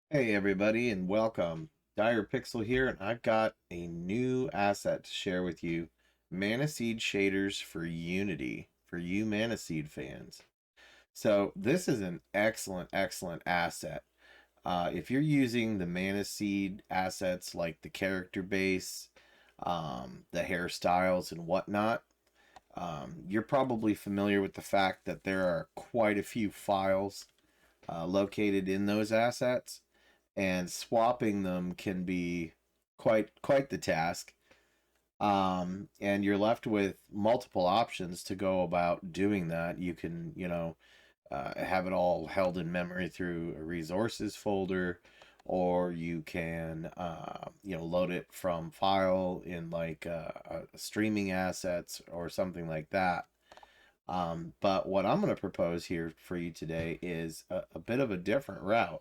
Hey everybody and welcome. Dire Pixel here, and I've got a new asset to share with you. Seed shaders for Unity for you Seed fans. So this is an excellent asset. If you're using the Seed assets like the character base, the hairstyles and whatnot, you're probably familiar with the fact that there are quite a few files located in those assets, and swapping them can be quite the task. And you're left with multiple options to go about doing that. You can, have it all held in memory through a resources folder, or you can, load it from file in like streaming assets or something like that. But what I'm going to propose here for you today is a bit of a different route.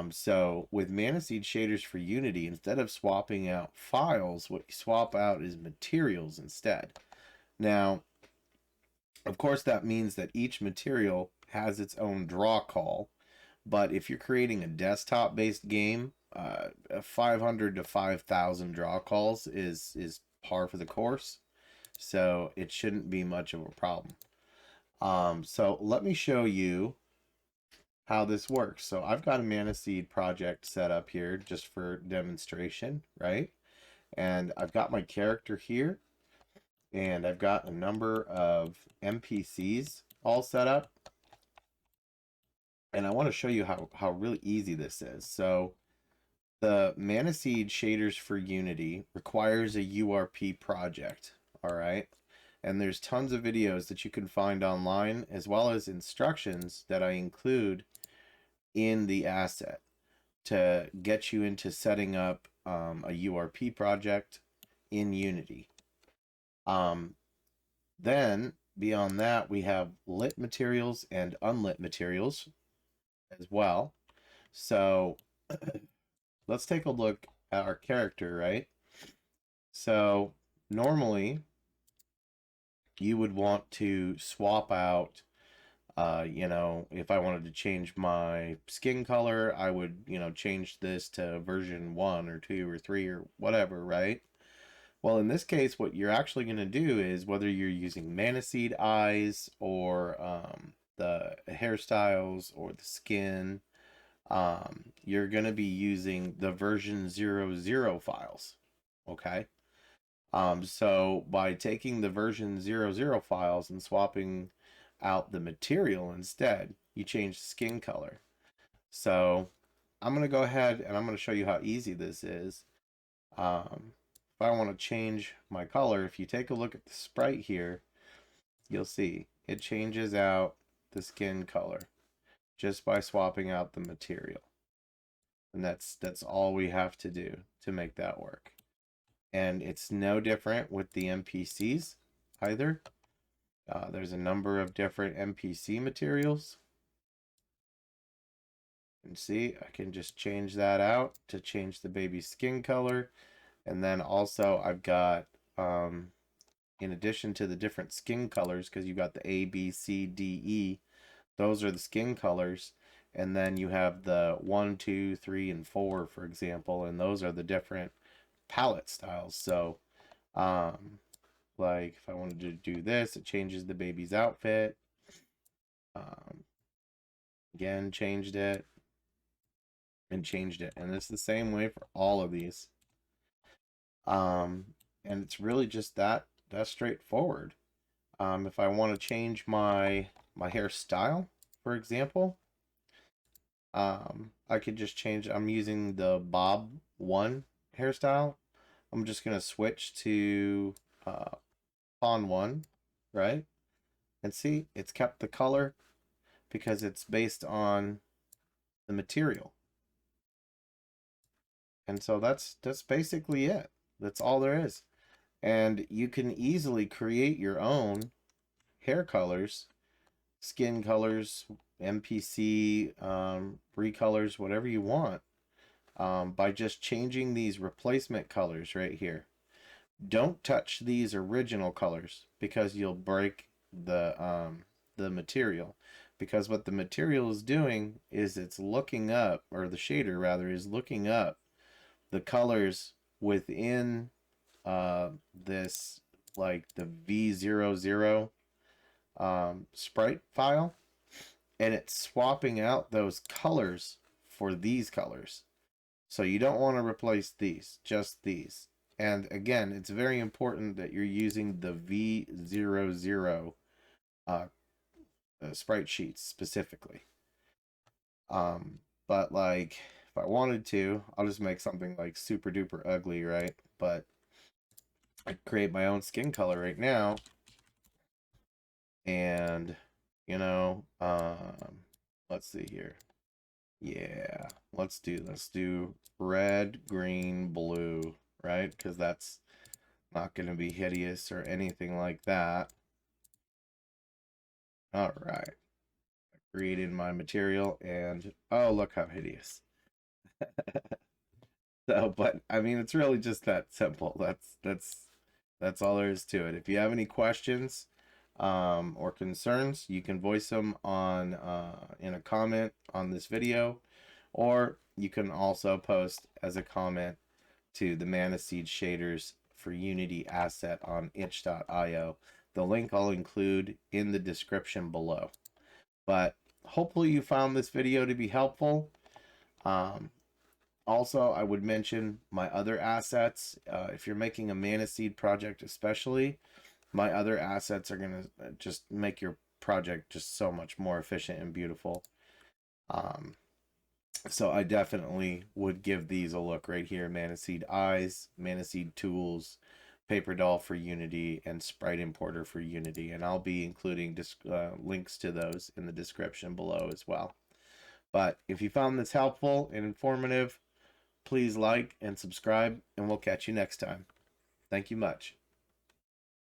So with Seed shaders for Unity, instead of swapping out files, what you swap out is materials instead. Now, of course, that means that each material has its own draw call. But if you're creating a desktop-based game, 500 to 5,000 draw calls is par for the course. So it shouldn't be much of a problem. So let me show you how this works. So I've got a Seed project set up here just for demonstration, right? And I've got my character here, and I've got a number of NPCs all set up. And I want to show you how really easy this is. So the Seed shaders for Unity requires a URP project, all right? And there's tons of videos that you can find online, as well as instructions that I include in the asset to get you into setting up a URP project in Unity. Then beyond that, we have lit materials and unlit materials as well. So let's take a look at our character, right? So normally you would want to swap out, if I wanted to change my skin color, I would, change this to version 1 or 2 or 3 or whatever, right? Well, in this case, what you're actually going to do is, whether you're using Seed eyes or the hairstyles or the skin, you're going to be using the version 00 files. Okay. So by taking the version 00 files and swapping out the material instead, you change the skin color. So I'm going to go ahead and I'm going to show you how easy this is. If I want to change my color, if you take a look at the sprite here, you'll see it changes out the skin color just by swapping out the material. And that's all we have to do to make that work. And it's no different with the NPCs either. There's a number of different NPC materials. And see, I can just change that out to change the baby's skin color. And then also I've got, in addition to the different skin colors, because you've got the A, B, C, D, E, those are the skin colors. And then you have the 1, 2, 3, and 4, for example, and those are the different palette styles. So, like if I wanted to do this, it changes the baby's outfit. Um, Again, changed it and changed it. And it's the same way for all of these. And it's really just that straightforward. If I want to change my hairstyle, for example, I could just change. I'm using the Bob 1 hairstyle. I'm just gonna switch to Pawn 1, right? And see, it's kept the color because it's based on the material. And so that's basically it. That's all there is. And you can easily create your own hair colors, skin colors, NPC recolors, whatever you want, by just changing these replacement colors right here. Don't touch these original colors because you'll break the material. because what the material is doing is it's looking up, or the shader rather is looking up the colors within this, like the V00 sprite file, and it's swapping out those colors for these colors. So you don't want to replace these, just these. And again, it's very important that you're using the V00 sprite sheets specifically. But like, if I wanted to, I'll just make something like super duper ugly, right? But I create my own skin color right now, and you know, let's see here. Yeah, let's do red, green, blue, right? Because that's not going to be hideous or anything like that. All right, I created my material, and oh, look how hideous. So, but I mean, it's really just that simple. That's all there is to it. If you have any questions or concerns, you can voice them on in a comment on this video, or you can also post as a comment to the Mana Seed shaders for Unity asset on itch.io. The link I'll include in the description below. But hopefully you found this video to be helpful. Also, I would mention my other assets. If you're making a Mana Seed project especially, my other assets are going to just make your project just so much more efficient and beautiful. So I definitely would give these a look right here. Mana Seed Eyes, Mana Seed Tools, Paper Doll for Unity, and Sprite Importer for Unity. And I'll be including links to those in the description below as well. But if you found this helpful and informative, please like and subscribe, and we'll catch you next time. Thank you much.